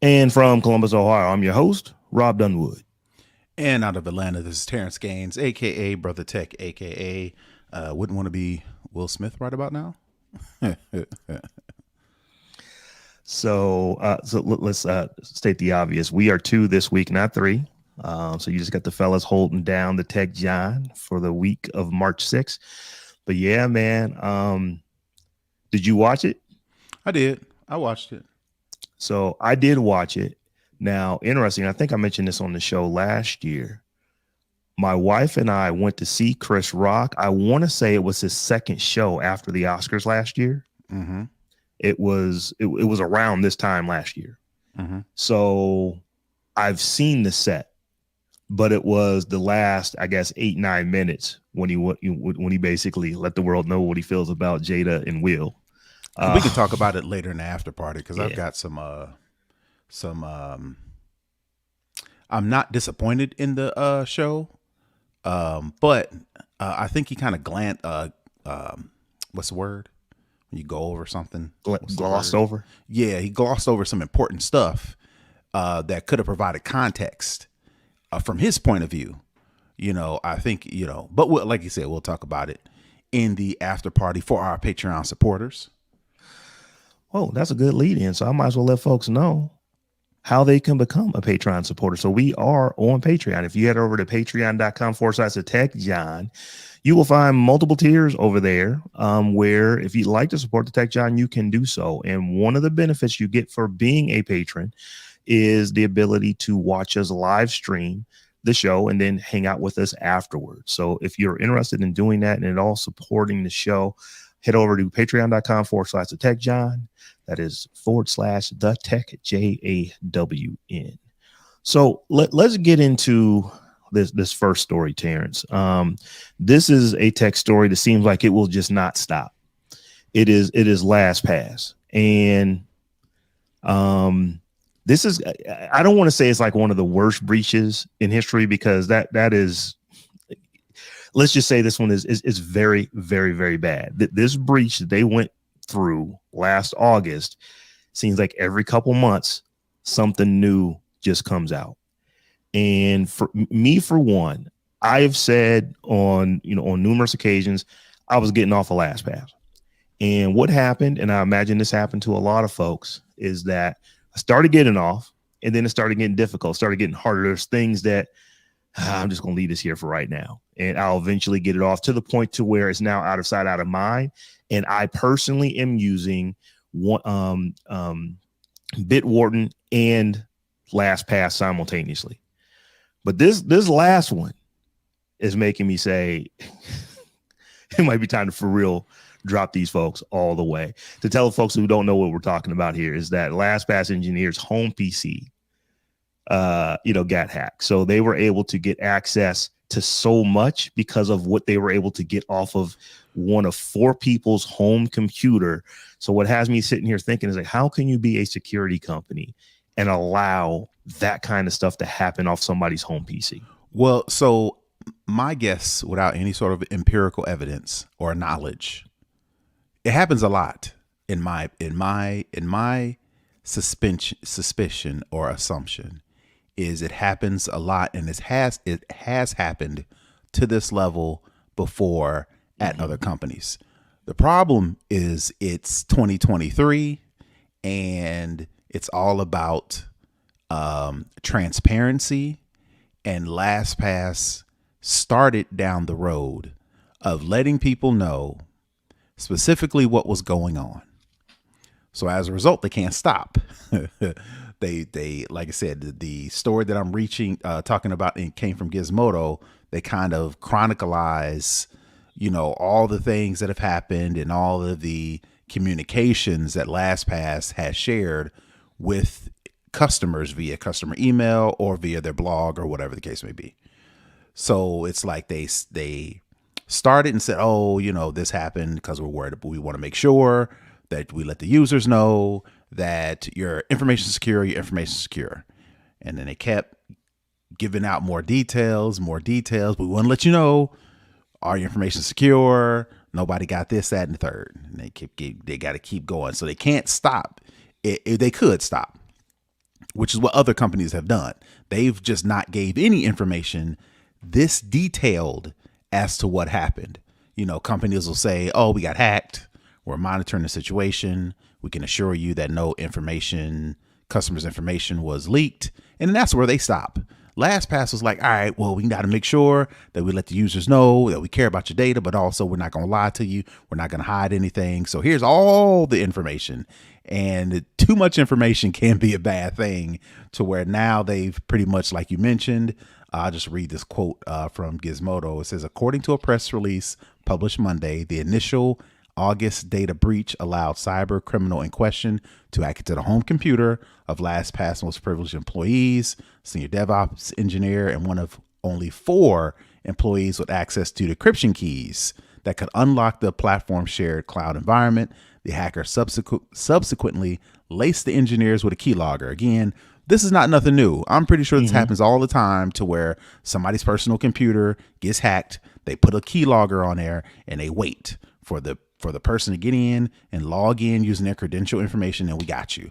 And from Columbus, Ohio, I'm your host, Robb Dunewood. And out of Atlanta, this is Terrance Gaines, aka Brother Tech, aka wouldn't want to be Will Smith right about now. So let's state the obvious. We are two this week, not three. So you just got the fellas holding down the Tech Jawn for the week of March 6th. But yeah, man, did you watch it? I did. I watched it. So I did watch it. Now, interesting, I think I mentioned this on the show last year. My wife and I went to see Chris Rock. I want to say it was his second show after the Oscars last year. Mm-hmm. It was around this time last year. Mm-hmm. So I've seen the set, but it was the last, I guess, 8-9 minutes when he basically let the world know what he feels about Jada and Will. And we can talk about it later in the after party because I've Yeah. got some. I'm not disappointed in the show, but I think he kind of what's the word? When you go over something, Glossed over. Yeah, he glossed over some important stuff that could have provided context from his point of view. I think, but like you said, we'll talk about it in the after party for our Patreon supporters. Oh, that's a good lead in. So I might as well let folks know how they can become a Patreon supporter. So we are on Patreon. If you head over to patreon.com/Tech Jawn, you will find multiple tiers over there where if you'd like to support the Tech Jawn, you can do so. And one of the benefits you get for being a patron is the ability to watch us live stream the show and then hang out with us afterwards. So if you're interested in doing that and at all supporting the show, head over to patreon.com/Tech Jawn. That is /the Tech JAWN. So let's get into this first story, Terrance. This is a tech story that seems like it will just not stop. It is LastPass, and this is, I don't want to say it's like one of the worst breaches in history because that is, let's just say this one is very, very, very bad. This breach that they went through last August seems like every couple months something new just comes out. And for me, for one, I have said on numerous occasions I was getting off of LastPass. And what happened, and I imagine this happened to a lot of folks, is that I started getting off and then it started getting difficult, started getting harder. There's things that I'm just going to leave this here for right now. And I'll eventually get it off to the point to where it's now out of sight, out of mind. And I personally am using one, Bitwarden and LastPass simultaneously. But this last one is making me say it might be time to for real drop these folks all the way. To tell folks who don't know what we're talking about here is that LastPass engineers' home PC got hacked. So they were able to get access to so much because of what they were able to get off of one of four people's home computer. So what has me sitting here thinking is like, how can you be a security company and allow that kind of stuff to happen off somebody's home PC? Well, so my guess, without any sort of empirical evidence or knowledge, it happens a lot in my suspicion or assumption is it happens a lot, and it has happened to this level before at other companies. The problem is it's 2023 and it's all about transparency, and LastPass started down the road of letting people know specifically what was going on. So as a result, they can't stop. They like I said, the story that I'm talking about, and came from Gizmodo. They kind of chronicleize, all the things that have happened and all of the communications that LastPass has shared with customers via customer email or via their blog or whatever the case may be. So it's like they started and said, oh, this happened because we're worried, but we want to make sure that we let the users know that your information is secure. And then they kept giving out more details. But we want to let you know, are your information secure? Nobody got this, that, and the third. And they got to keep going. So they can't stop. They could stop. which is what other companies have done. They've just not gave any information this detailed as to what happened. You know, companies will say, oh, we got hacked. We're monitoring the situation. We can assure you that no information, customers' information was leaked. And that's where they stop. LastPass was like, all right, well, we got to make sure that we let the users know that we care about your data, but also we're not going to lie to you. We're not going to hide anything. So here's all the information. And too much information can be a bad thing, to where now they've pretty much, like you mentioned, I'll just read this quote from Gizmodo. It says, according to a press release published Monday, the initial August data breach allowed cyber criminal in question to hack into the home computer of LastPass most privileged employees, senior DevOps engineer, and one of only 4 employees with access to decryption keys that could unlock the platform's shared cloud environment. The hacker subsequently laced the engineers with a keylogger. Again, this is not nothing new. I'm pretty sure this happens all the time, to where somebody's personal computer gets hacked. They put a keylogger on there and they wait for the person to get in and log in using their credential information, and we got you.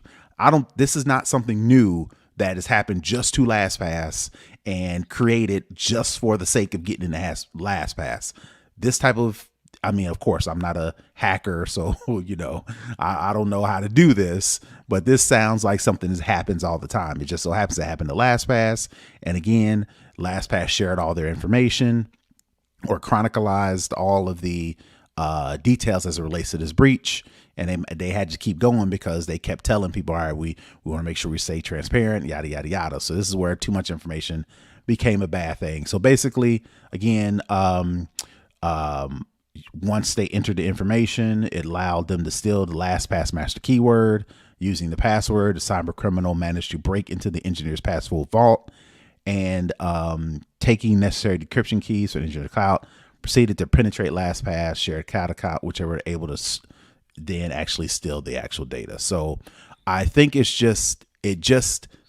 This is not something new that has happened just to LastPass and created just for the sake of getting in the LastPass. This type of, I mean, of course, I'm not a hacker, so, you know, I don't know how to do this, but this sounds like something that happens all the time. It just so happens to happen to LastPass. And again, LastPass shared all their information or chronicalized all of the details as it relates to this breach. And they had to keep going because they kept telling people, all right, we want to make sure we stay transparent, yada, yada, yada. So this is where too much information became a bad thing. So basically, again, once they entered the information, it allowed them to steal the LastPass master keyword. Using the password, the cyber criminal managed to break into the engineer's password vault and taking necessary decryption keys for the engineer's cloud, proceeded to penetrate LastPass shared cloud account, which they were able to then actually steal the actual data. So I think it just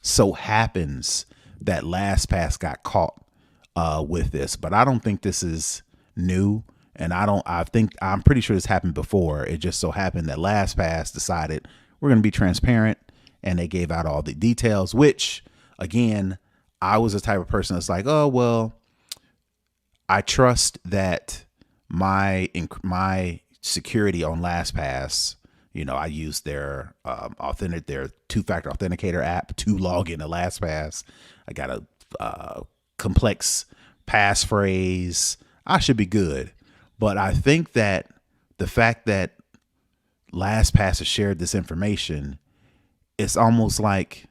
so happens that LastPass got caught with this, but I don't think this is new. And I'm pretty sure this happened before. It just so happened that LastPass decided we're going to be transparent, and they gave out all the details, which again, I was the type of person that's like, oh, well, I trust that my security on LastPass, you know, I use their their 2-factor authenticator app to log into LastPass. I got a complex passphrase. I should be good. But I think that the fact that LastPass has shared this information, it's almost like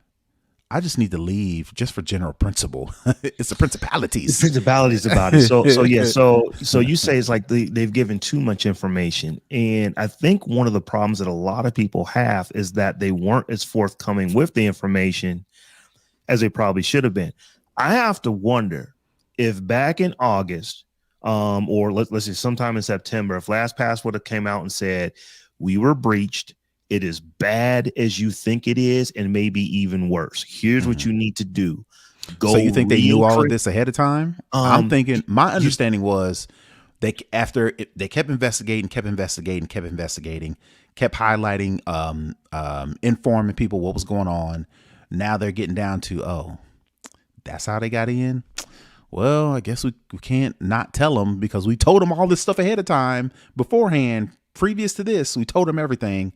I just need to leave just for general principle. It's the principalities. The principalities about it. So yeah. So you say it's like they've given too much information, and I think one of the problems that a lot of people have is that they weren't as forthcoming with the information as they probably should have been. I have to wonder if back in August, or let's say sometime in September, if LastPass would have came out and said, we were breached, it is bad as you think it is, and maybe even worse. Here's what you need to do. Go. So you think they knew all of this ahead of time? I'm thinking, my understanding was they kept investigating, kept highlighting, informing people what was going on. Now they're getting down to, oh, that's how they got in. Well, I guess we can't not tell them because we told them all this stuff ahead of time beforehand. Previous to this, we told them everything.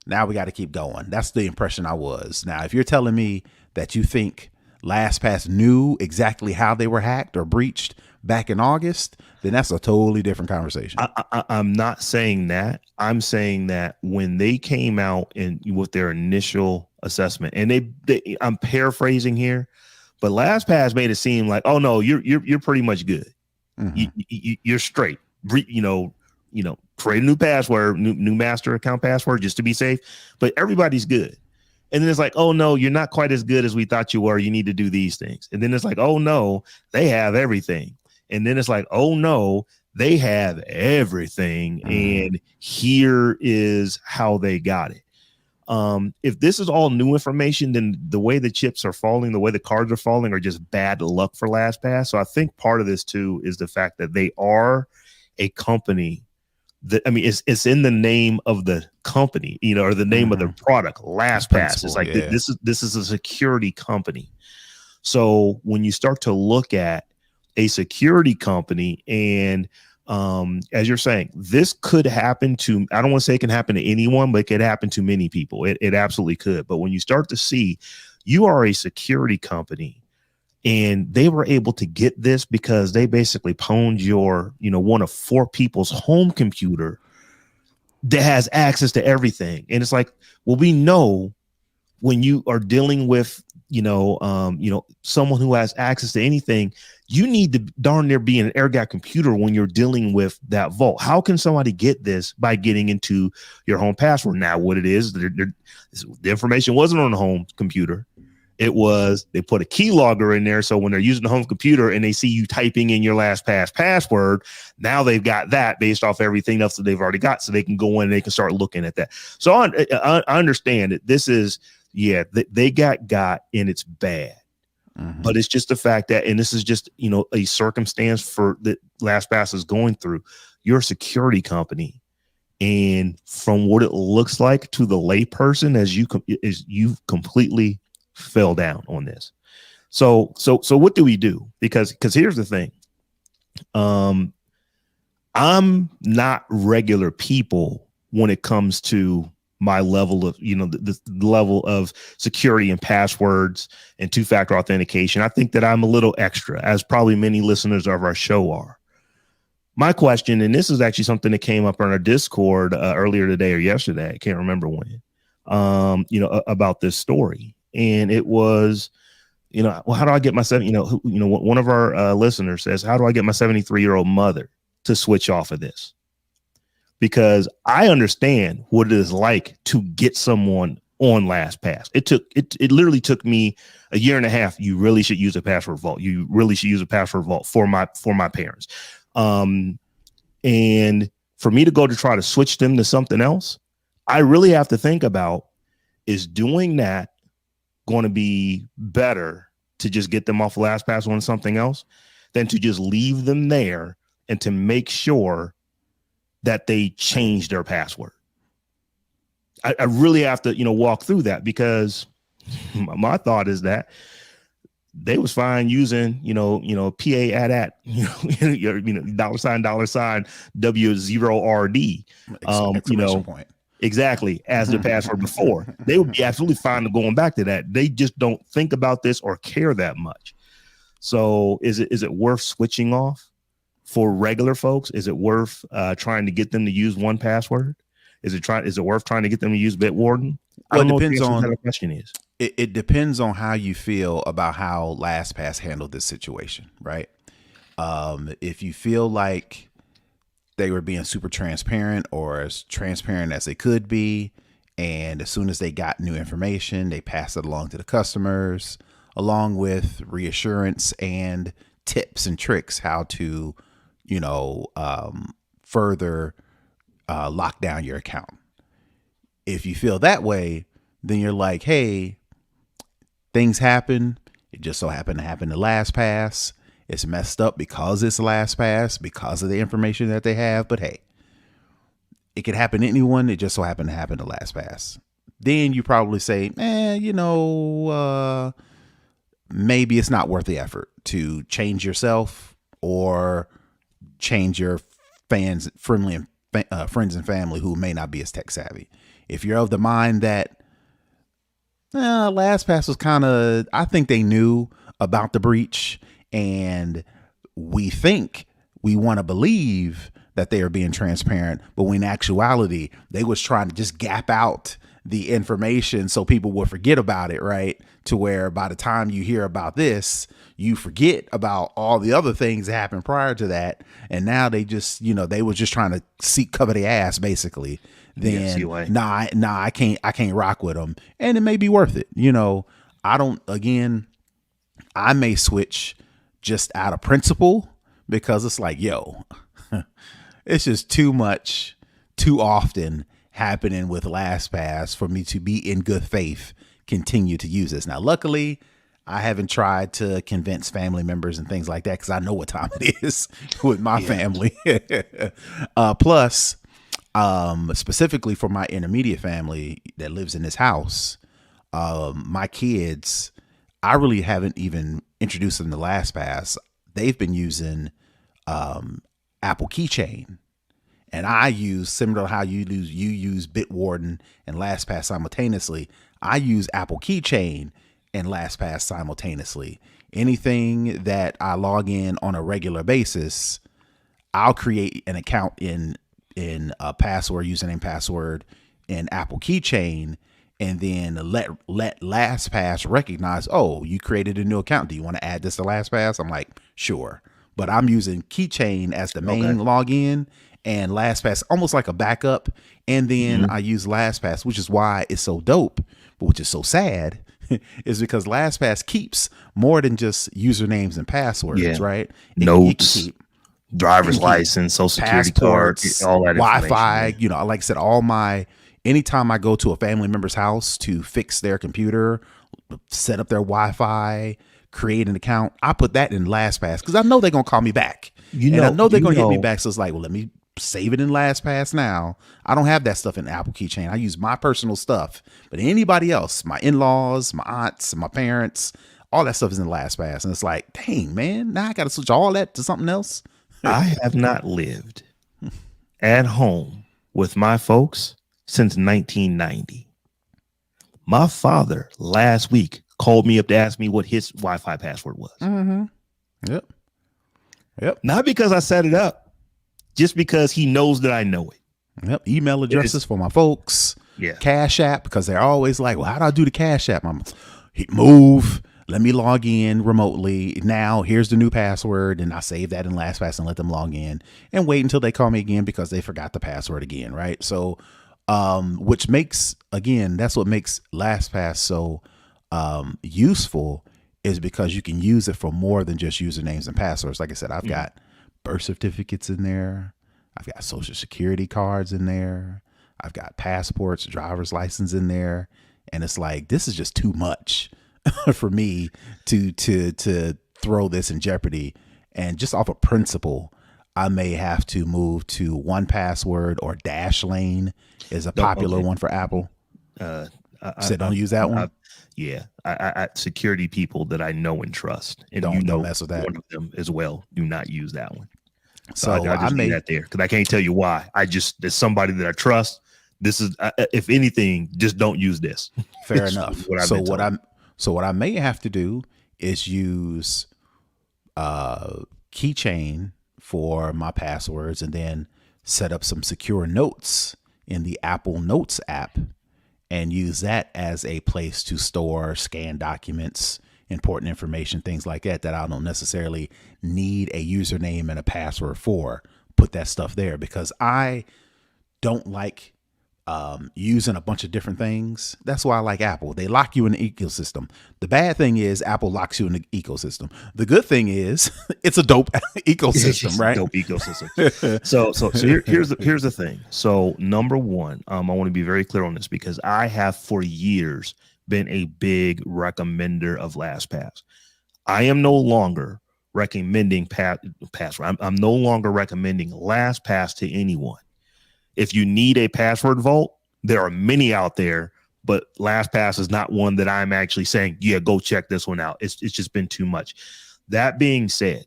Now we got to keep going. That's the impression I was. Now, if you're telling me that you think LastPass knew exactly how they were hacked or breached back in August, then that's a totally different conversation. I'm not saying that. I'm saying that when they came out and with their initial assessment, and they I'm paraphrasing here, but LastPass made it seem like, oh no, you're pretty much good. You're straight. You know, create a new password, new master account password just to be safe, but everybody's good. And then it's like, oh no, you're not quite as good as we thought you were. You need to do these things. And then it's like, oh no, they have everything. And then it's like, oh no, they have everything. And here is how they got it. If this is all new information, then the way the chips are falling, the way the cards are falling are just bad luck for LastPass. So I think part of this too is the fact that they are a company I mean, it's in the name of the company, or the name of the product. LastPass. It's like this is a security company. So when you start to look at a security company, and as you're saying, this could happen to, I don't want to say it can happen to anyone, but it could happen to many people. It absolutely could. But when you start to see you are a security company, and they were able to get this because they basically pwned your, one of 4 people's home computer that has access to everything. And it's like, well, we know when you are dealing with, someone who has access to anything, you need to darn near be an air gap computer when you're dealing with that vault. How can somebody get this by getting into your home password? Now, what it is, the information wasn't on the home computer. It was, they put a keylogger in there. So when they're using the home computer and they see you typing in your LastPass password, now they've got that based off everything else that they've already got. So they can go in and they can start looking at that. So I understand that this is, they got and it's bad. But it's just the fact that, and this is just, a circumstance for that LastPass is going through. You're a security company. And from what it looks like to the layperson, as you completely fell down on this. So what do we do? Because here's the thing. I'm not regular people when it comes to my level of, the level of security and passwords and 2-factor authentication. I think that I'm a little extra, as probably many listeners of our show are. My question, and this is actually something that came up on our Discord earlier today or yesterday, I can't remember when, about this story. And it was, well, how do I get my one of our listeners says, how do I get my 73-year-old mother to switch off of this? Because I understand what it is like to get someone on LastPass. It literally took me a year and a half. You really should use a password vault. You really should use a password vault for my parents. And for me to go to try to switch them to something else, I really have to think about, is doing that going to be better to just get them off LastPass on something else than to just leave them there and to make sure that they change their password? I really have to, walk through that, because my thought is that they was fine using, PA $$ W0RD, point. Exactly, as the password before. They would be absolutely fine to going back to that. They just don't think about this or care that much. So is it worth switching off for regular folks? Is it worth trying to get them to use 1Password? Is it worth trying to get them to use Bitwarden? Well, it depends on what the question is. It depends on how you feel about how LastPass handled this situation, right? If you feel like they were being super transparent, or as transparent as they could be, and as soon as they got new information, they passed it along to the customers, along with reassurance and tips and tricks how to, further lock down your account. If you feel that way, then you're like, hey, things happen. It just so happened to happen to LastPass. It's messed up because it's LastPass, because of the information that they have. But hey, it could happen to anyone. It just so happened to happen to LastPass. Then you probably say, maybe it's not worth the effort to change yourself or change your friends and family who may not be as tech savvy. If you're of the mind that LastPass was I think they knew about the breach, and we want to believe that they are being transparent, but when in actuality, they was trying to just gap out the information so people would forget about it, right? To where by the time you hear about this, you forget about all the other things that happened prior to that. And now they just, they was just trying to cover their ass, basically. Then, I can't rock with them. And it may be worth it. I may switch just out of principle, because it's like, it's just too much, too often happening with LastPass for me to be in good faith continue to use this. Now, luckily, I haven't tried to convince family members and things like that, because I know what time it is with my family. Plus, Specifically for my intermediate family that lives in this house, my kids, I really haven't even introduced them to LastPass. They've been using Apple Keychain. And I use, similar to how you use Bitwarden and LastPass simultaneously, I use Apple Keychain and LastPass simultaneously. Anything that I log in on a regular basis, I'll create an account in a password, username, password in Apple Keychain, and then let LastPass recognize, oh, you created a new account. Do you want to add this to LastPass? I'm like, sure. But I'm using Keychain as the main login, and LastPass almost like a backup. And then I use LastPass, which is why it's so dope, but which is so sad, is because LastPass keeps more than just usernames and passwords, right? Notes, driver's license, social security card, all that Wi-Fi. You know, like I said, anytime I go to a family member's house to fix their computer, set up their Wi-Fi, create an account, I put that in LastPass because I know they're gonna call me back. And I know they're gonna hit me back. So it's like, well, let me save it in LastPass now. I don't have that stuff in Apple Keychain. I use my personal stuff. But anybody else, my in-laws, my aunts, my parents, all that stuff is in LastPass. And it's like, dang, man, now I got to switch all that to something else. I have not lived at home with my folks since 1990. My father last week called me up to ask me what his Wi-Fi password was. Yep. Not because I set it up, just because he knows that I know it. Yep. Email addresses for my folks. Yeah. Cash App, because they're always like, well, how do I do the Cash App? I'm move. Let me log in remotely. Now here's the new password. And I save that in LastPass and let them log in and wait until they call me again because they forgot the password again. Right. So, which makes, again, that's what makes LastPass so useful, is because you can use it for more than just usernames and passwords. Like I said, I've got birth certificates in there. I've got social security cards in there. I've got passports, driver's license in there. And it's like, this is just too much for me to throw this in jeopardy. And just off of principle, I may have to move to 1Password, or Dashlane is a popular one for Apple. So don't use that one. I security people that I know and trust, and don't mess with that. One of them as well. Do not use that one. So I just leave that there because I can't tell you why. There's somebody that I trust. This is, if anything, just don't use this. Fair enough. What I may have to do is use Keychain for my passwords, and then set up some secure notes in the Apple Notes app, and use that as a place to store, scan documents, important information, things like that I don't necessarily need a username and a password for. Put that stuff there, because I don't like using a bunch of different things. That's why I like Apple. They lock you in the ecosystem. The bad thing is Apple locks you in the ecosystem. The good thing is it's a dope ecosystem, right? Dope ecosystem. So here's the thing. So number one, I want to be very clear on this, because I have for years been a big recommender of LastPass. I am no longer recommending password. I'm no longer recommending LastPass to anyone. If you need a password vault, there are many out there, but LastPass is not one that I'm actually saying, yeah, go check this one out. It's just been too much. That being said,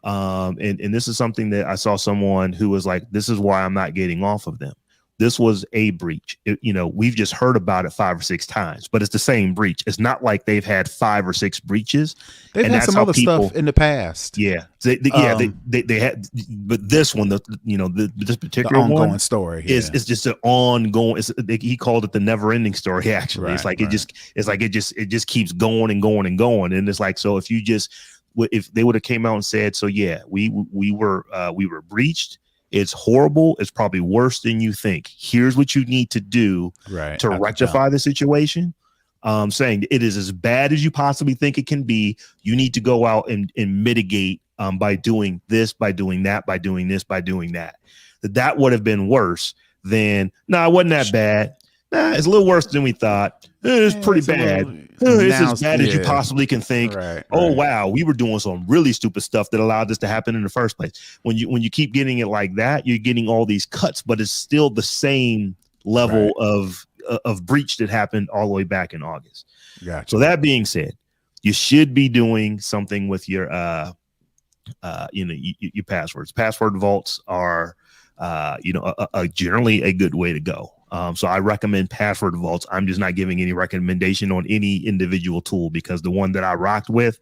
and this is something that I saw someone who was like, this is why I'm not getting off of them. This was a breach. We've just heard about it 5 or 6 times, but it's the same breach. It's not like they've had 5 or 6 breaches. They've had some other stuff in the past. Yeah, they had, but this one, this particular ongoing one story is just an ongoing. He called it the never-ending story. Actually, right, it's like it just keeps going and going and going, and it's like, so if they would have came out and said, so yeah, we were breached. It's horrible. It's probably worse than you think. Here's what you need to do to rectify the situation. Saying it is as bad as you possibly think it can be. You need to go out and mitigate by doing this, by doing that, by doing this, by doing that. That would have been worse than, no, it wasn't that bad. It's a little worse than we thought. It's pretty It's a bad. little It's now. as bad as you Yeah. possibly can think. Right. Oh Right. wow, we were doing some really stupid stuff that allowed this to happen in the first place. When you keep getting it like that, you're getting all these cuts, but it's still the same level of breach that happened all the way back in August. Gotcha. So that being said, you should be doing something with your your passwords. Password vaults are generally a good way to go. So I recommend password vaults. I'm just not giving any recommendation on any individual tool because the one that I rocked with,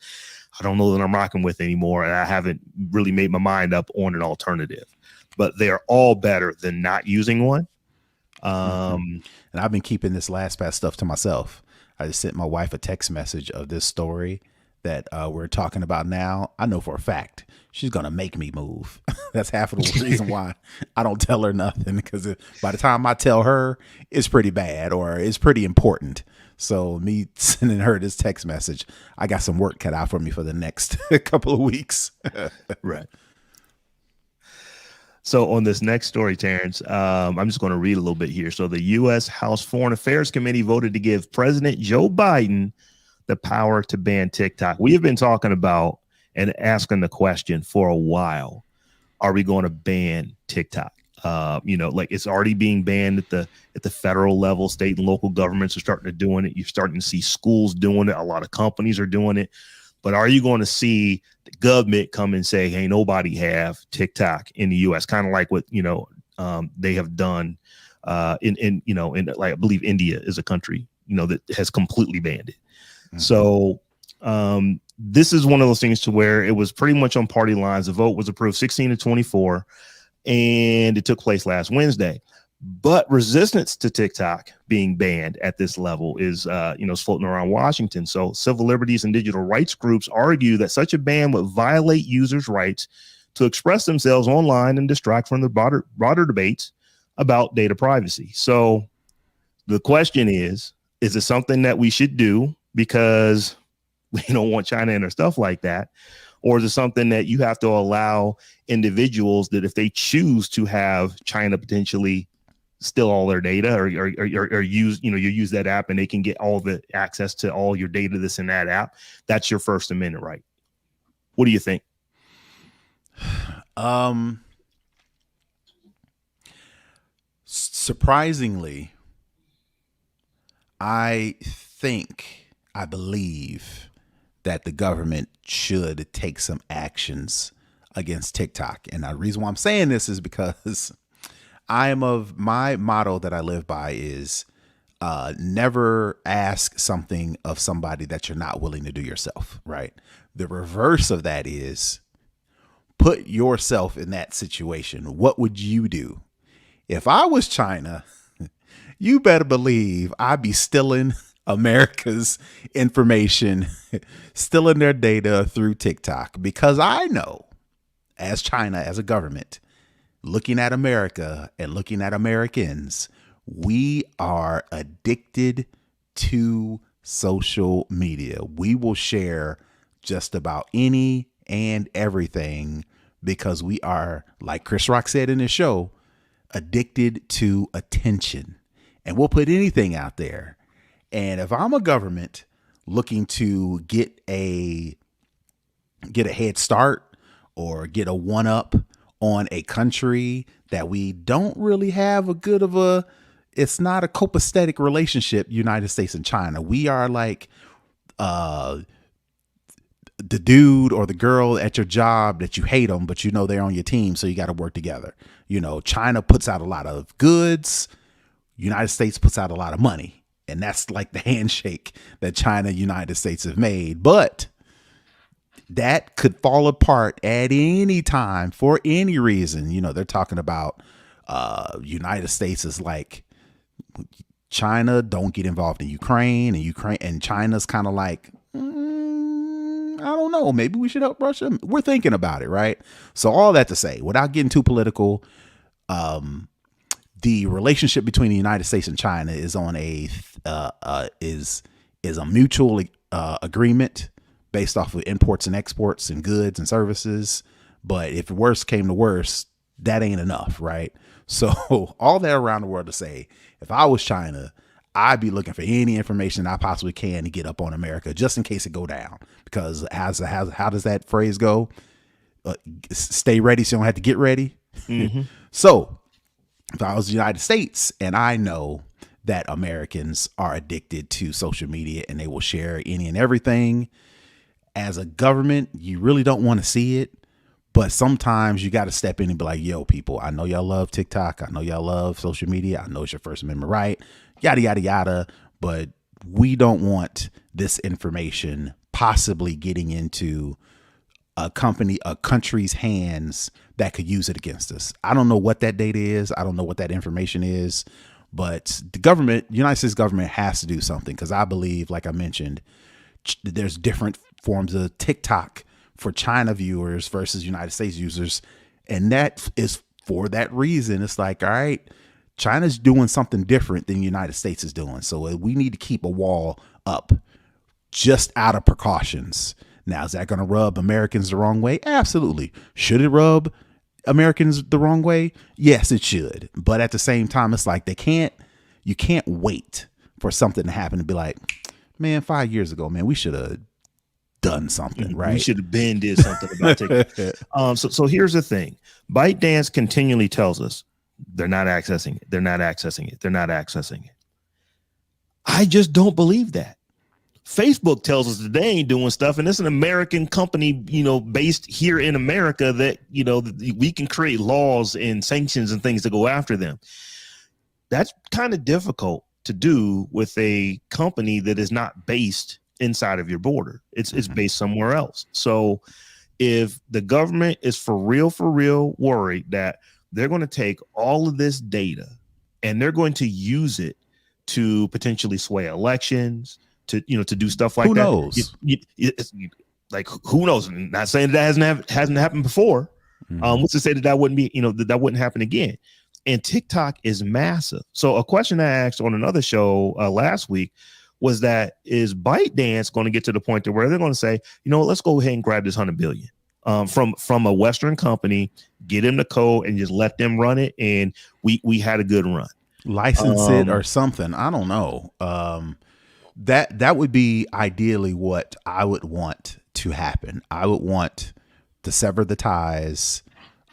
I don't know that I'm rocking with anymore, and I haven't really made my mind up on an alternative. But they are all better than not using one. And I've been keeping this LastPass stuff to myself. I just sent my wife a text message of this story that we're talking about now. I know for a fact she's going to make me move. That's half of the reason why I don't tell her nothing, because by the time I tell her, it's pretty bad or it's pretty important. So me sending her this text message, I got some work cut out for me for the next couple of weeks. Right. So on this next story, Terrance, I'm just going to read a little bit here. So the U.S. House Foreign Affairs Committee voted to give President Joe Biden the power to ban TikTok. We have been talking about and asking the question for a while. Are we going to ban TikTok? It's already being banned at the federal level. State and local governments are starting to doing it. You're starting to see schools doing it. A lot of companies are doing it. But are you going to see the government come and say, hey, nobody have TikTok in the U.S., kind of like what, they have done in like, I believe India is a country, that has completely banned it. Mm-hmm. So this is one of those things to where it was pretty much on party lines. The vote was approved 16-24, and it took place last Wednesday. But resistance to TikTok being banned at this level is floating around Washington. So civil liberties and digital rights groups argue that such a ban would violate users' rights to express themselves online and distract from the broader debates about data privacy. So the question is it something that we should do because we don't want China in our stuff like that? Or is it something that you have to allow individuals that if they choose to have China potentially steal all their data or use, you use that app and they can get all the access to all your data that's in that app? That's your First Amendment right. What do you think? Surprisingly, I believe that the government should take some actions against TikTok. And the reason why I'm saying this is because I am of my motto that I live by is never ask something of somebody that you're not willing to do yourself, right? The reverse of that is put yourself in that situation. What would you do? If I was China, you better believe I'd be stealing America's information, stealing their data through TikTok, because I know as China, as a government, looking at America and looking at Americans, we are addicted to social media. We will share just about any and everything because we are, like Chris Rock said in his show, addicted to attention. And we'll put anything out there. And if I'm a government looking to get a head start or get a one up on a country that we don't really have it's not a copacetic relationship, United States and China. We are like the dude or the girl at your job that you hate them, but they're on your team, so you got to work together. China puts out a lot of goods. United States puts out a lot of money. And that's like the handshake that China, United States have made. But that could fall apart at any time for any reason. They're talking about United States is like China, don't get involved in Ukraine, and China's kind of like, I don't know, maybe we should help Russia. We're thinking about it, right? So all that to say, without getting too political, the relationship between the United States and China is on a mutual agreement based off of imports and exports and goods and services. But if worse came to worse, that ain't enough, right? So all that around the world to say, if I was China, I'd be looking for any information I possibly can to get up on America just in case it go down. Because how does that phrase go? Stay ready so you don't have to get ready. Mm-hmm. So if I was the United States and I know that Americans are addicted to social media and they will share any and everything, as a government, you really don't want to see it. But sometimes you got to step in and be like, yo, people, I know y'all love TikTok. I know y'all love social media. I know it's your First Amendment right, yada, yada, yada. But we don't want this information possibly getting into a country's hands that could use it against us. I don't know what that data is. I don't know what that information is. But the United States government has to do something, because I believe, like I mentioned, there's different forms of TikTok for China viewers versus United States users. And that is for that reason. It's like, all right, China's doing something different than the United States is doing. So we need to keep a wall up just out of precautions. Now, is that going to rub Americans the wrong way? Absolutely. Should it rub Americans the wrong way? Yes, it should. But at the same time, it's like you can't wait for something to happen to be like, man, 5 years ago, man, we should have done something, right? We should have been did something about TikTok. So here's the thing. ByteDance continually tells us they're not accessing it. They're not accessing it. They're not accessing it. I just don't believe that. Facebook tells us that they ain't doing stuff, and it's an American company, based here in America, that, we can create laws and sanctions and things to go after them. That's kind of difficult to do with a company that is not based inside of your border. It's based somewhere else. So if the government is for real worried that they're going to take all of this data and they're going to use it to potentially sway elections, to do stuff like who that. Knows? Like, who knows? I'm not saying that hasn't happened before. What's to say that wouldn't be, that wouldn't happen again? And TikTok is massive. So a question I asked on another show last week was that, is ByteDance going to get to the point to where they're going to say, let's go ahead and grab this 100 billion from a Western company, get them the code and just let them run it. And we had a good run. License it or something. I don't know. That would be ideally what I would want to happen. I would want to sever the ties.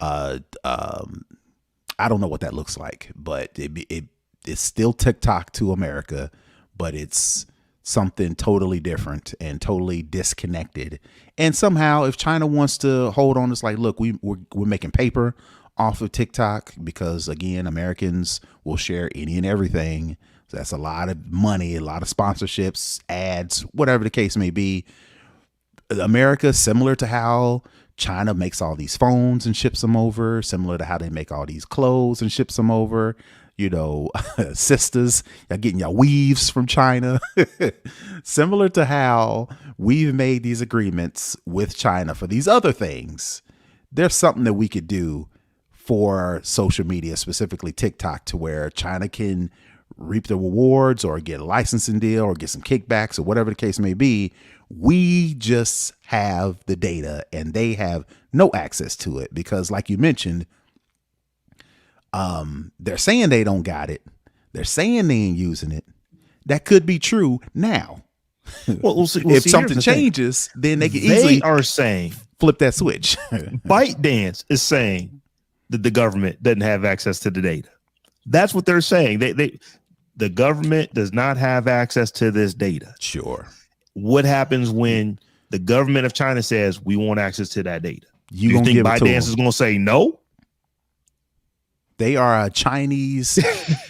I don't know what that looks like, but it's still TikTok to America, but it's something totally different and totally disconnected. And somehow, if China wants to hold on, it's like, look, we're making paper off of TikTok because, again, Americans will share any and everything. So that's a lot of money, a lot of sponsorships, ads, whatever the case may be. America, similar to how China makes all these phones and ships them over, similar to how they make all these clothes and ships them over. Sisters, y'all getting y'all weaves from China. Similar to how we've made these agreements with China for these other things. There's something that we could do for social media, specifically TikTok, to where China can reap the rewards or get a licensing deal or get some kickbacks or whatever the case may be. We just have the data and they have no access to it because, like you mentioned, they're saying they don't got it. They're saying they ain't using it. That could be true now. Well, we'll see. If something changes, then they can easily are saying flip that switch. ByteDance is saying that the government doesn't have access to the data. That's what they're saying. The government does not have access to this data. Sure. What happens when the government of China says we want access to that data? You think ByteDance is going to say no? They are a Chinese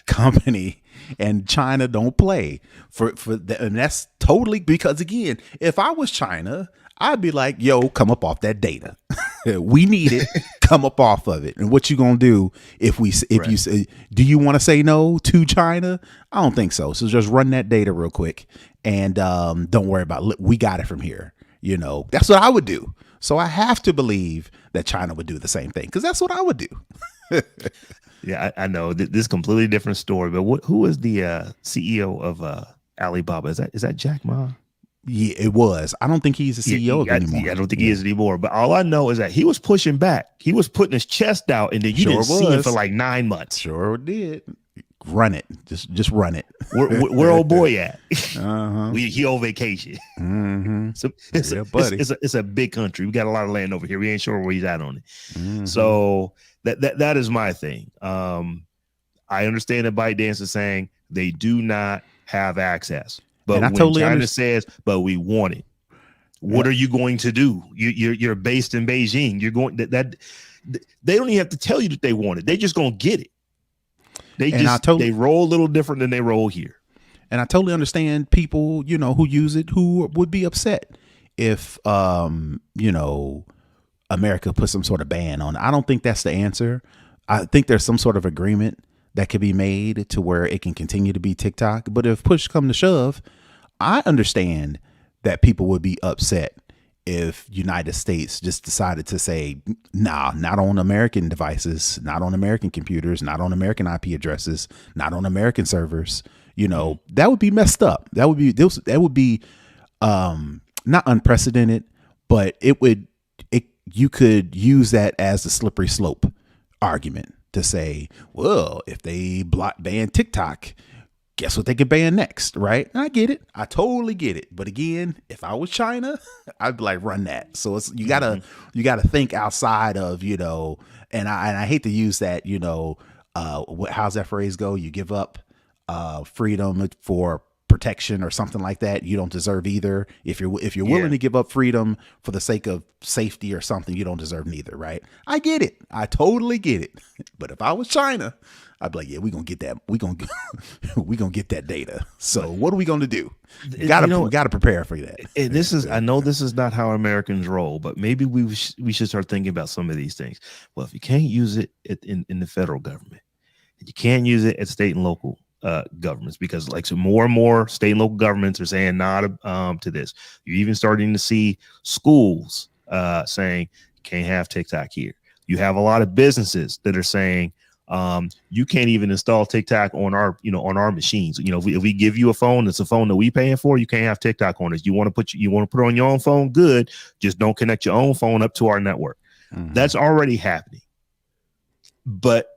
company, and China don't play and that's totally because, again, if I was China, I'd be like, yo, come up off that data. We need it. Come up off of it. And what you gonna do if you say, do you want to say no to China? I don't think so. So just run that data real quick and don't worry about it. We got it from here. That's what I would do. So I have to believe that China would do the same thing because that's what I would do. Yeah, I know this is a completely different story. But who is the CEO of Alibaba? Is that Jack Ma? Yeah, it was. I don't think he's the CEO anymore. Yeah, I don't think he is anymore. But all I know is that he was pushing back. He was putting his chest out, and then you didn't see him for like 9 months. Sure did. run it. Just run it. Where old boy at? Uh-huh. He on vacation. Mm-hmm. So Yeah, buddy. it's a big country. We got a lot of land over here. We ain't sure where he's at on it. Mm-hmm. So that is my thing. I understand that ByteDance is saying they do not have access, but And I when totally China says, "But we want it," what are you going to do? You're based in Beijing. You're going that they don't even have to tell you that they want it. They just gonna get it. They roll a little different than they roll here. And I totally understand people, who use it, who would be upset if, America put some sort of ban on it. I don't think that's the answer. I think there's some sort of agreement that could be made to where it can continue to be TikTok. But if push come to shove, I understand that people would be upset if United States just decided to say, nah, not on American devices, not on American computers, not on American IP addresses, not on American servers. That would be messed up. That would be not unprecedented, but you could use that as the slippery slope argument to say, well, if they ban TikTok, guess what they could ban next, right? And I get it. I totally get it. But again, if I was China, I'd be like, run that. So you gotta think outside of, and I hate to use that, how's that phrase go? You give up freedom for protection or something like that. You don't deserve either. If you're willing to give up freedom for the sake of safety or something, you don't deserve neither, right? I get it. I totally get it. But if I was China, I'd be like, yeah, we're gonna get that. We're gonna get that data. So what are we gonna do? We gotta prepare for that. I know this is not how Americans roll, but maybe we should start thinking about some of these things. Well, if you can't use it in the federal government, and you can't use it at state and local governments, because so more and more state and local governments are saying nah to this. You're even starting to see schools saying you can't have TikTok here. You have a lot of businesses that are saying you can't even install TikTok on our machines. If we give you a phone, it's a phone that we paying for, you can't have TikTok on it. You want to put it on your own phone, good. Just don't connect your own phone up to our network. Mm-hmm. That's already happening. But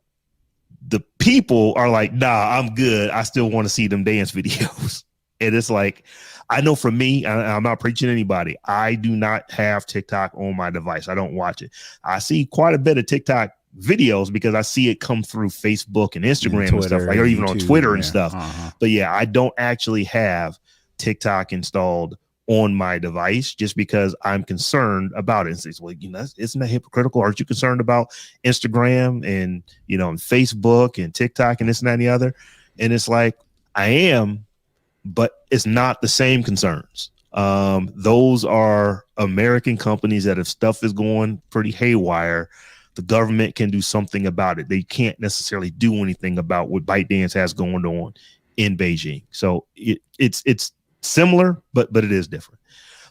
the people are like, nah, I'm good. I still want to see them dance videos. And it's like, I know for me, I'm not preaching to anybody, I do not have TikTok on my device. I don't watch it. I see quite a bit of TikTok videos because I see it come through Facebook and Instagram and stuff like, or even YouTube, on Twitter and stuff. Uh-huh. But yeah, I don't actually have TikTok installed on my device just because I'm concerned about it. And it's like, isn't that hypocritical? Aren't you concerned about Instagram and, and Facebook and TikTok and this and that and the other? And it's like, I am, but it's not the same concerns. Those are American companies that if stuff is going pretty haywire, the government can do something about it. They can't necessarily do anything about what ByteDance has going on in Beijing. So it's similar, but it is different.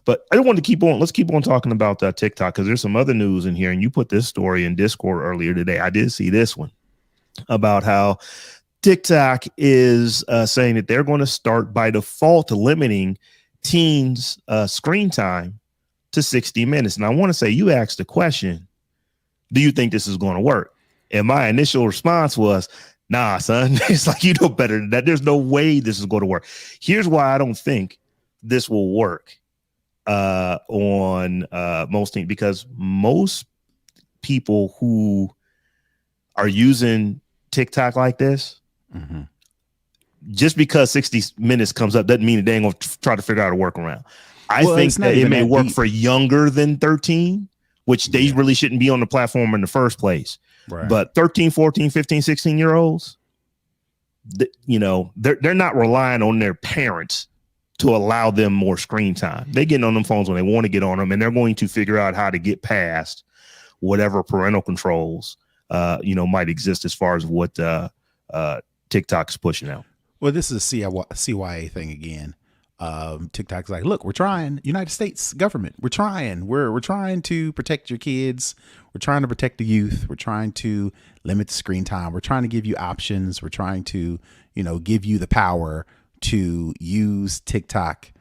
But I don't want to keep on. Let's keep on talking about TikTok, because there's some other news in here. And you put this story in Discord earlier today. I did see this one about how TikTok is saying that they're going to start by default limiting teens' screen time to 60 minutes. And I want to say, you asked the question, do you think this is going to work? And my initial response was, nah, son. It's like, you know better than that. There's no way this is going to work. Here's why I don't think this will work on most things, because most people who are using TikTok like this, mm-hmm. just because 60 minutes comes up doesn't mean that they ain't going to try to figure out a workaround. I think that it may work for younger than 13, which they really shouldn't be on the platform in the first place. Right. But 13, 14, 15, 16-year-olds, they're not relying on their parents to allow them more screen time. They get on them phones when they want to get on them, and they're going to figure out how to get past whatever parental controls might exist as far as what TikTok's pushing out. Well, this is a CYA thing again. TikTok's like, look, we're trying. United States government, we're trying. We're trying to protect your kids. We're trying to protect the youth. We're trying to limit the screen time. We're trying to give you options. We're trying to, give you the power to use TikTok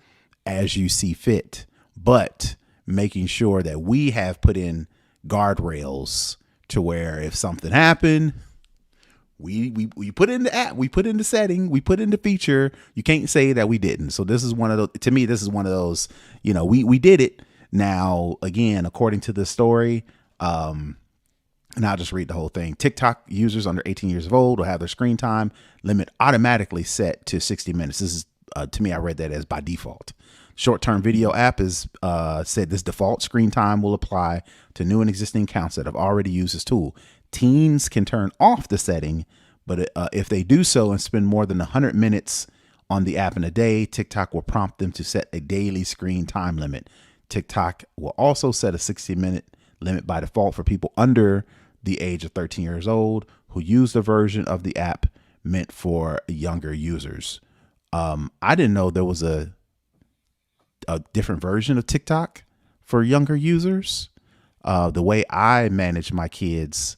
as you see fit, but making sure that we have put in guardrails to where if something happened, We put in the app, we put in the setting, we put in the feature. You can't say that we didn't. So this is one of those, to me, this is one of those, we did it. Now, again, according to the story, and I'll just read the whole thing. TikTok users under 18 years of old will have their screen time limit automatically set to 60 minutes. This is, to me, I read that as by default. Short-term video app is said this default screen time will apply to new and existing accounts that have already used this tool. Teens can turn off the setting, but if they do so and spend more than 100 minutes on the app in a day, TikTok will prompt them to set a daily screen time limit. TikTok will also set a 60-minute limit by default for people under the age of 13 years old who use the version of the app meant for younger users. I didn't know there was a different version of TikTok for younger users. The way I manage my kids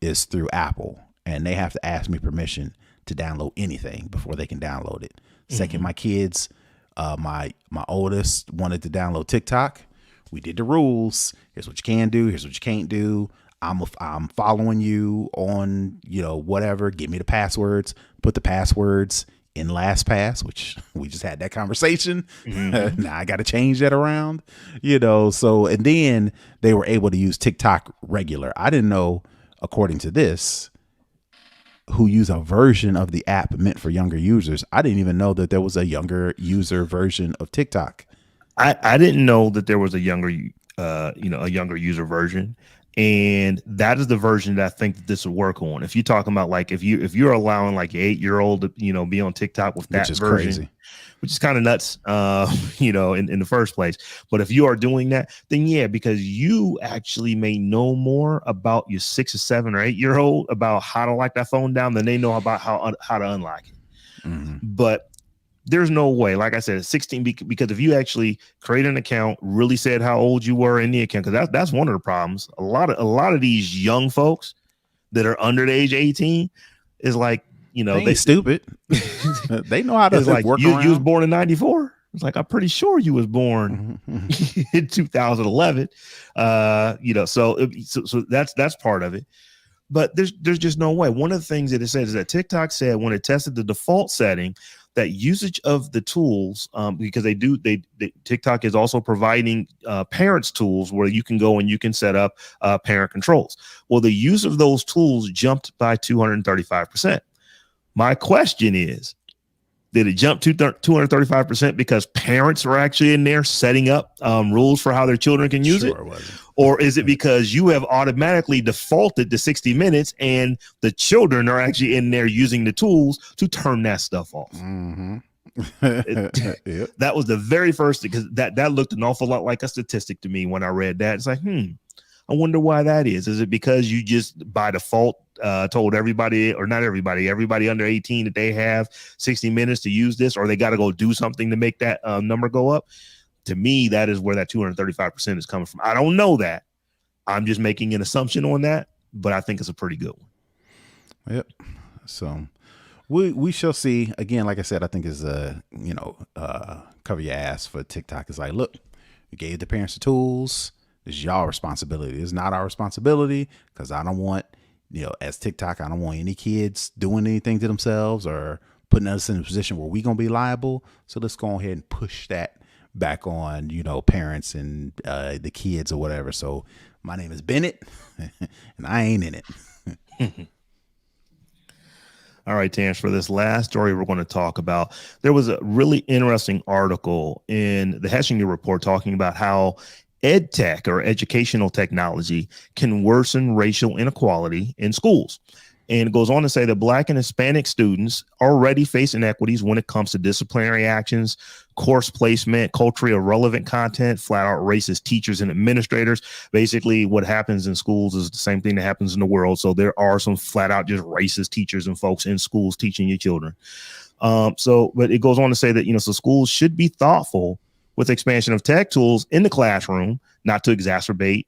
is through Apple, and they have to ask me permission to download anything before they can download it. Second, my kids, my oldest wanted to download TikTok. We did the rules. Here's what you can do. Here's what you can't do. I'm following you on, whatever. Give me the passwords. Put the passwords in LastPass, which we just had that conversation. Now I got to change that around, so, and then they were able to use TikTok regular. I didn't know, according to this, who use a version of the app meant for younger users. I didn't even know that there was a younger user version of TikTok. I didn't know that there was a younger, a younger user version. And that is the version that I think that this would work on. If you're talking about like, if you're be like an 8-year-old to, be on TikTok with that version, crazy. Which is kind of nuts, in the first place. But if you are doing that, then yeah, because you actually may know more about your 6 or 7 or 8-year-old about how to lock that phone down than they know about how to unlock it. But there's no way, like I said, 16, because if you actually create an account, really said how old you were in the account, because that's one of the problems. A lot of these young folks that are under the age of 18 is like, they stupid. They know how to like work you around. You was born in 94. It's like, I'm pretty sure you was born in 2011. So that's part of it. But there's just no way. One of the things that it says is that TikTok said when it tested the default setting, that usage of the tools, because TikTok is also providing parents tools where you can go and you can set up parent controls. Well, the use of those tools jumped by 235%. My question is, did it jump to 235% because parents were actually in there setting up rules for how their children can use it? Or is it because you have automatically defaulted to 60 minutes and the children are actually in there using the tools to turn that stuff off? That was the very first, because that looked an awful lot like a statistic to me when I read that. It's like, I wonder why that is. Is it because you just by default told everybody, or not everybody under 18 that they have 60 minutes to use this, or they got to go do something to make that number go up? To me, that is where that 235% is coming from. I don't know that. I'm just making an assumption on that, but I think it's a pretty good one. Yep. So we shall see. Again, like I said, I think is cover your ass for TikTok. It's like, look, we gave the parents the tools. It's y'all responsibility. It's not our responsibility, because I don't want, as TikTok, I don't want any kids doing anything to themselves or putting us in a position where we're going to be liable. So let's go ahead and push that back on, parents and the kids or whatever. So my name is Bennett and I ain't in it. All right, Terrance, for this last story we're going to talk about, there was a really interesting article in the Hessinger report talking about how EdTech, or educational technology, can worsen racial inequality in schools. And it goes on to say that Black and Hispanic students already face inequities when it comes to disciplinary actions, course placement, culturally irrelevant content, flat out racist teachers and administrators. Basically, what happens in schools is the same thing that happens in the world. So there are some flat out just racist teachers and folks in schools teaching your children. But it goes on to say that, so schools should be thoughtful with expansion of tech tools in the classroom, not to exacerbate,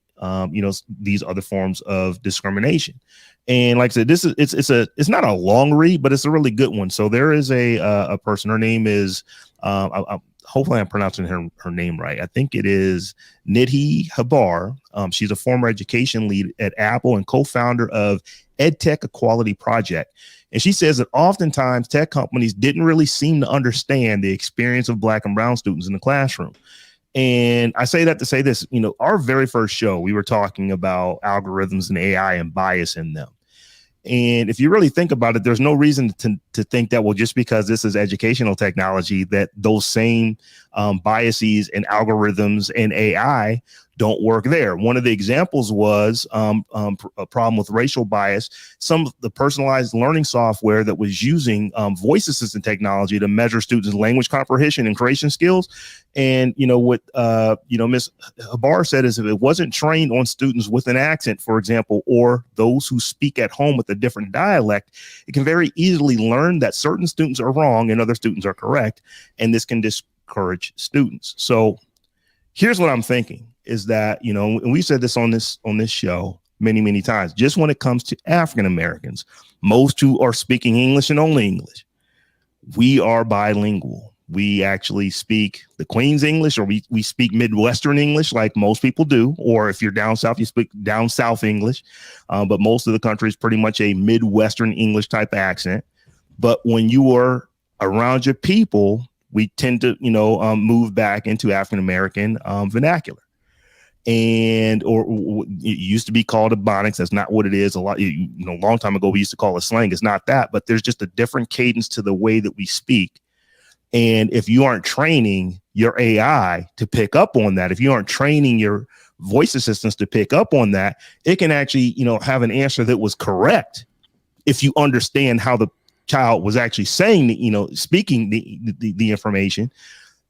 these other forms of discrimination. And like I said, it's not a long read, but it's a really good one. So there is a person, her name is, I'm hopefully I'm pronouncing her name right. I think it is Nidhi Habar. She's a former education lead at Apple and co-founder of EdTech Equality Project. And she says that oftentimes tech companies didn't really seem to understand the experience of Black and brown students in the classroom. And I say that to say this, our very first show, we were talking about algorithms and AI and bias in them. And if you really think about it, there's no reason to think that, well, just because this is educational technology, that those same biases and algorithms and AI don't work there. One of the examples was a problem with racial bias. Some of the personalized learning software that was using voice assistant technology to measure students' language comprehension and creation skills. And what Ms. Habar said is, if it wasn't trained on students with an accent, for example, or those who speak at home with a different dialect, it can very easily learn that certain students are wrong and other students are correct, and this can discourage students. So here's what I'm thinking is that, and we said this on this show many times, just when it comes to African Americans, most who are speaking English and only English, we are bilingual. We actually speak the Queen's English, or we speak Midwestern English like most people do. Or if you're down south, you speak down south English. But most of the country is pretty much a Midwestern English type accent. But when you are around your people, we tend to, move back into African American vernacular. And or it used to be called Ebonics. That's not what it is. A long time ago, we used to call it slang. It's not that, but there's just a different cadence to the way that we speak. And if you aren't training your AI to pick up on that, if you aren't training your voice assistants to pick up on that, it can actually, have an answer that was correct if you understand how the child was actually saying, speaking the information,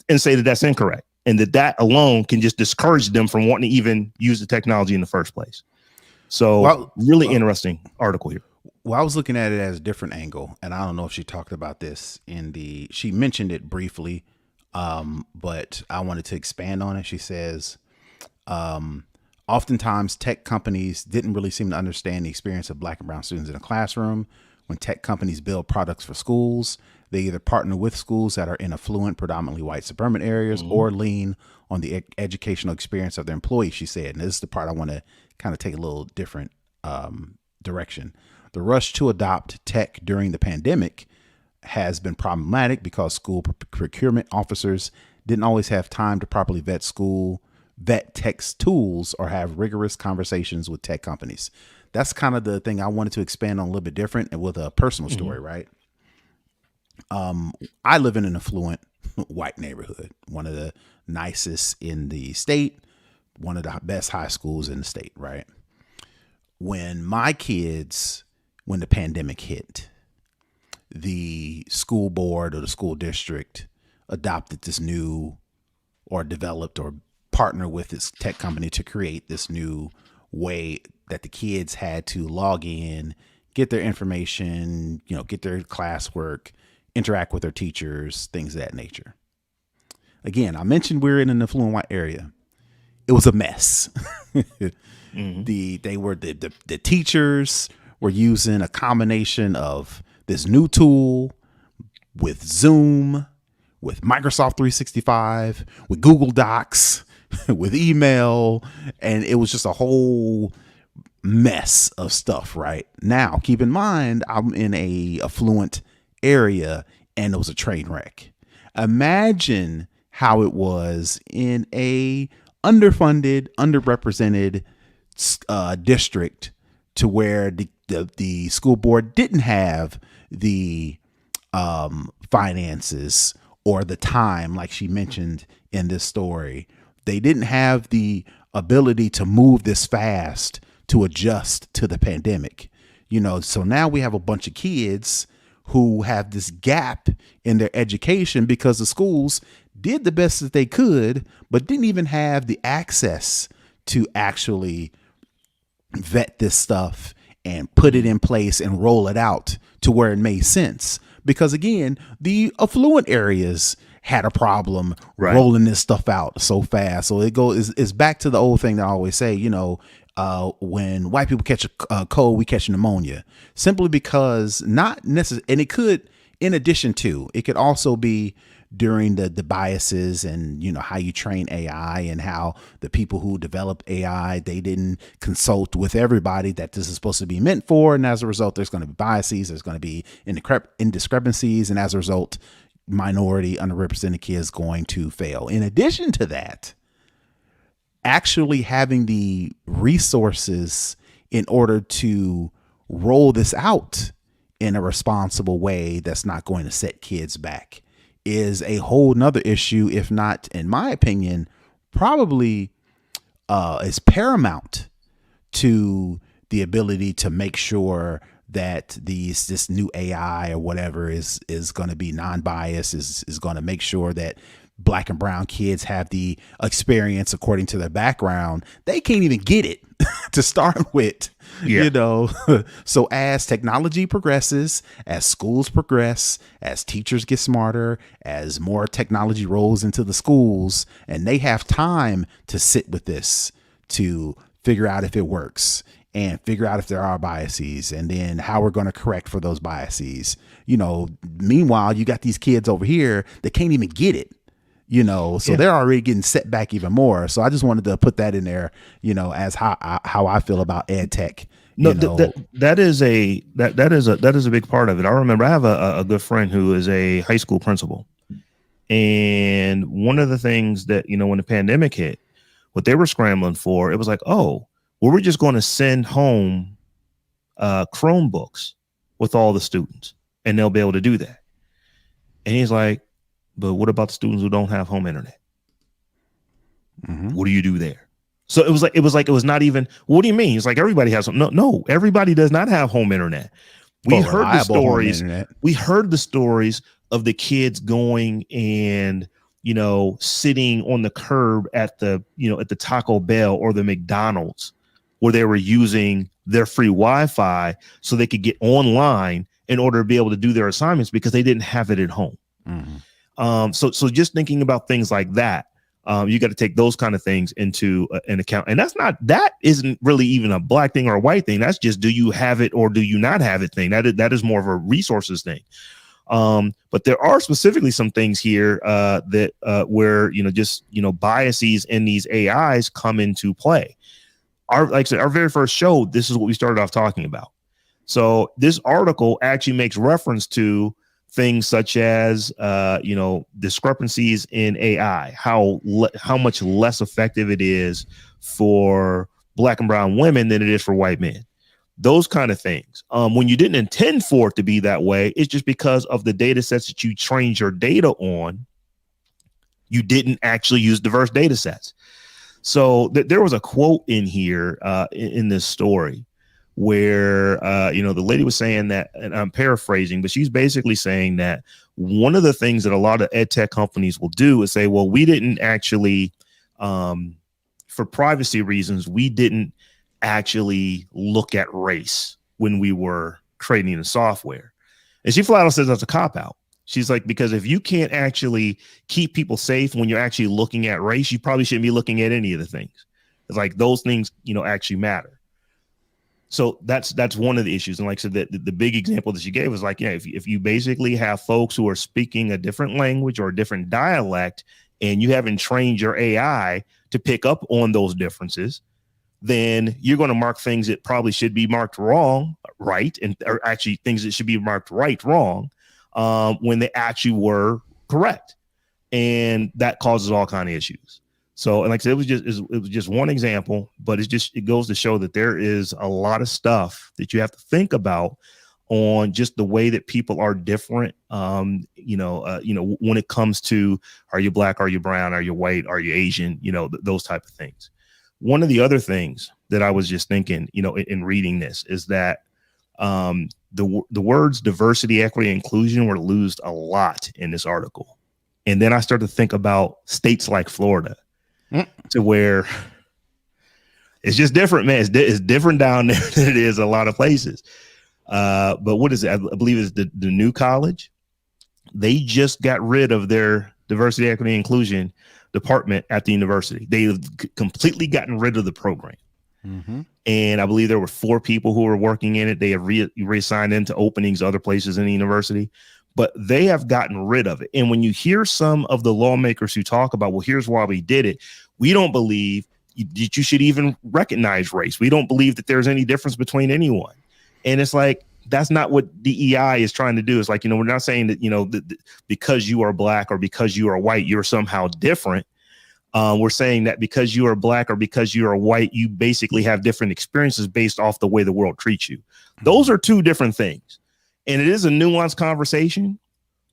and say that that's incorrect. And that alone can just discourage them from wanting to even use the technology in the first place. So really interesting article here. Well, I was looking at it as a different angle, and I don't know if she talked about this she mentioned it briefly, but I wanted to expand on it. She says, oftentimes tech companies didn't really seem to understand the experience of Black and brown students in a classroom. When tech companies build products for schools, they either partner with schools that are in affluent, predominantly white suburban areas, or lean on the educational experience of their employees, she said. And this is the part I want to kind of take a little different direction. The rush to adopt tech during the pandemic has been problematic because school procurement officers didn't always have time to properly vet tech's tools or have rigorous conversations with tech companies. That's kind of the thing I wanted to expand on a little bit different and with a personal story, right? I live in an affluent white neighborhood, one of the nicest in the state, one of the best high schools in the state, right? When the pandemic hit, the school board or the school district adopted this new, or developed or partnered with this tech company to create this new way that the kids had to log in, get their information, get their classwork, interact with their teachers, things of that nature. Again, I mentioned we're in an affluent white area. It was a mess. The teachers were using a combination of this new tool with Zoom, with Microsoft 365, with Google Docs, with email, and it was just a whole mess of stuff. Right now, keep in mind, I'm in a affluent area and it was a train wreck. Imagine how it was in a underfunded, underrepresented district, to where the school board didn't have the finances or the time, like she mentioned in this story. They didn't have the ability to move this fast to adjust to the pandemic. So now we have a bunch of kids who have this gap in their education because the schools did the best that they could, but didn't even have the access to actually vet this stuff and put it in place and roll it out to where it made sense. Because again, the affluent areas had a problem rolling this stuff out so fast. So it's back to the old thing that I always say, when white people catch a cold, we catch pneumonia, simply because not necessarily. And it could, in addition to, it could also be during the biases and, you know, how you train AI and how the people who develop AI, they didn't consult with everybody that this is supposed to be meant for. And as a result, there's going to be biases, there's going to be indiscrepancies. And as a result, minority, underrepresented kids going to fail. In addition to that, actually having the resources in order to roll this out in a responsible way that's not going to set kids back is a whole nother issue. If not, in my opinion, probably is paramount to the ability to make sure that this new AI or whatever is going to be non-biased, is going to make sure that Black and brown kids have the experience according to their background. They can't even get it to start with, you know. So as technology progresses, as schools progress, as teachers get smarter, as more technology rolls into the schools, and they have time to sit with this to figure out if it works and figure out if there are biases and then how we're going to correct for those biases. You know, meanwhile, you got these kids over here that can't even get it. You know, so they're already getting set back even more. So I just wanted to put that in there, you know, as how I feel about EdTech. No, that is a big part of it. I remember I have a good friend who is a high school principal, and one of the things that, you know, when the pandemic hit, what they were scrambling for, it was like, oh, well, we're just going to send home Chromebooks with all the students, and they'll be able to do that. And he's like, but what about the students who don't have home internet? Mm-hmm. What do you do there? So it was not even, what do you mean? It's like everybody has some. No, everybody does not have home internet. We heard the stories of the kids going and, you know, sitting on the curb at the Taco Bell or the McDonald's where they were using their free Wi-Fi so they could get online in order to be able to do their assignments because they didn't have it at home. Mm-hmm. So just thinking about things like that, you got to take those kind of things into an account. And that isn't really even a Black thing or a white thing. That's just, do you have it or do you not have it thing? That is more of a resources thing. But there are specifically some things here that where, you know, just, you know, biases in these AIs come into play. Like I said, our very first show, this is what we started off talking about. So this article actually makes reference to things such as, you know, discrepancies in AI, how much less effective it is for Black and brown women than it is for white men. Those kind of things. When you didn't intend for it to be that way, it's just because of the data sets that you trained your data on. You didn't actually use diverse data sets. So there was a quote in here in this story where, you know, the lady was saying that, and I'm paraphrasing, but she's basically saying that one of the things that a lot of EdTech companies will do is say, well, we didn't actually, for privacy reasons, we didn't actually look at race when we were creating the software. And she flat out says that's a cop-out. She's like, because if you can't actually keep people safe when you're actually looking at race, you probably shouldn't be looking at any of the things. It's like those things, you know, actually matter. So that's one of the issues. And like I said, the big example that she gave was like, yeah, if you basically have folks who are speaking a different language or a different dialect, and you haven't trained your AI to pick up on those differences, then you're going to mark things that probably should be marked right, and or actually things that should be marked wrong, when they actually were correct. And that causes all kind of issues. So, and like I said, it was just one example, but it goes to show that there is a lot of stuff that you have to think about on just the way that people are different. When it comes to, are you Black, are you brown, are you white, are you Asian, you know, those type of things. One of the other things that I was just thinking, you know, in reading this is that the words diversity, equity, and inclusion were used a lot in this article. And then I started to think about states like Florida, to where it's just different, man. It's different down there than it is a lot of places. But what is it? I believe it's the new college. They just got rid of their diversity, equity, and inclusion department at the university. They've completely gotten rid of the program. Mm-hmm. And I believe there were 4 people who were working in it. They have reassigned into openings other places in the university. but they have gotten rid of it. And when you hear some of the lawmakers who talk about, well, here's why we did it, we don't believe that you should even recognize race. We don't believe that there's any difference between anyone. And it's like, that's not what DEI is trying to do. It's like, we're not saying that, because you are black or because you are white, you're somehow different. We're saying that because you are black or because you are white, you basically have different experiences based off the way the world treats you. Those are two different things. And it is a nuanced conversation,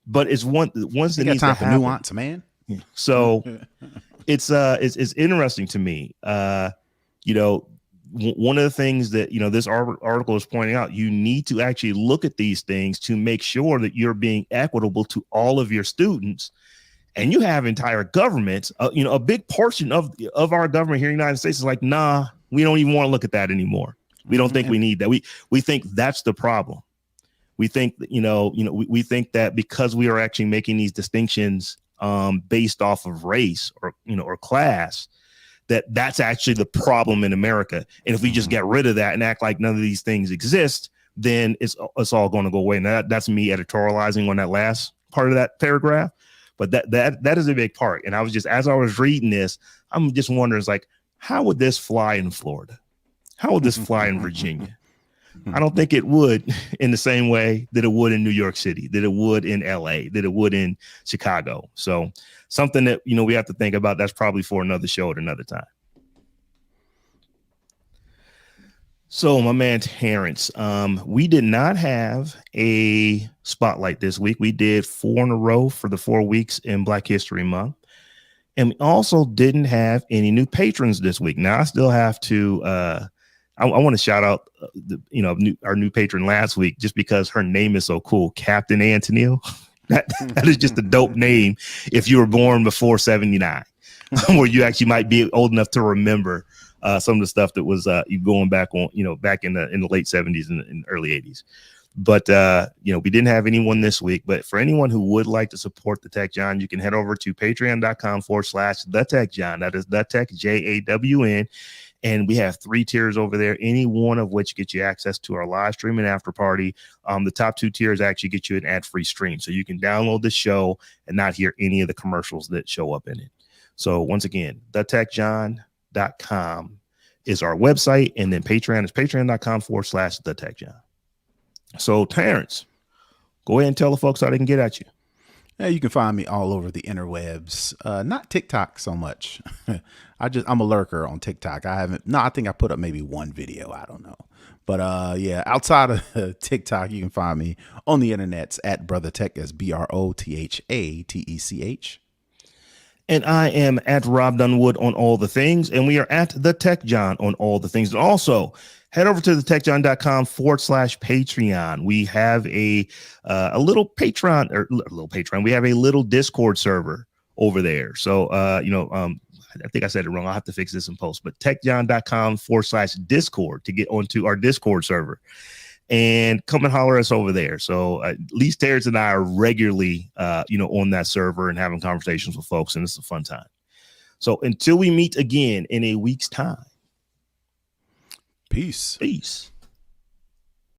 but it's once that needs time to for happen. nuance, man. So it's interesting to me. One of the things that, this article is pointing out, you need to actually look at these things to make sure that you're being equitable to all of your students. And you have entire governments, a big portion of our government here in the United States is like, nah, we don't even want to look at that anymore. We don't think we need that. We think that's the problem. We think that, we think that because we are actually making these distinctions based off of race or class, that's actually the problem in America. And if we just get rid of that and act like none of these things exist, then it's all going to go away. And that's me editorializing on that last part of that paragraph. But that is a big part. And I was just, as I was reading this, I'm just wondering, it's like, how would this fly in Florida? How would this fly in Virginia? I don't think it would in the same way that it would in New York City, that it would in LA, that it would in Chicago. So something that, we have to think about. That's probably for another show at another time. So my man, Terrance, we did not have a spotlight this week. We did 4 in a row for the 4 weeks in Black History Month. And we also didn't have any new patrons this week. Now I still have to, I want to shout out, our new patron last week, just because her name is so cool. Captain Antonio. That is just a dope name if you were born before 79, where you actually might be old enough to remember some of the stuff that was going back on, back in the late 70s and early 80s. But, we didn't have anyone this week. But for anyone who would like to support the Tech Jawn, you can head over to patreon.com/the Tech Jawn. That is the Tech JAWN. And we have 3 tiers over there, any one of which gets you access to our live stream and after party. The top 2 tiers actually get you an ad-free stream. So you can download the show and not hear any of the commercials that show up in it. So once again, thetechjawn.com is our website. And then Patreon is patreon.com/the Tech Jawn. So Terrance, go ahead and tell the folks how they can get at you. Yeah, you can find me all over the interwebs. Not TikTok so much. I'm a lurker on TikTok. I think I put up maybe 1 video. I don't know. But outside of TikTok, you can find me on the internets at Brother Tech, as BROTHATECH. And I am at Robb Dunewood on all the things. And we are at the Tech Jawn on all the things. And also head over to thetechjawn.com/Patreon. We have a little Patreon. We have a little Discord server over there. So, I think I said it wrong. I'll have to fix this in post, but techjawn.com/Discord to get onto our Discord server and come and holler at us over there. So at least Terrance and I are regularly, on that server and having conversations with folks, and it's a fun time. So until we meet again in a week's time. Peace. Peace.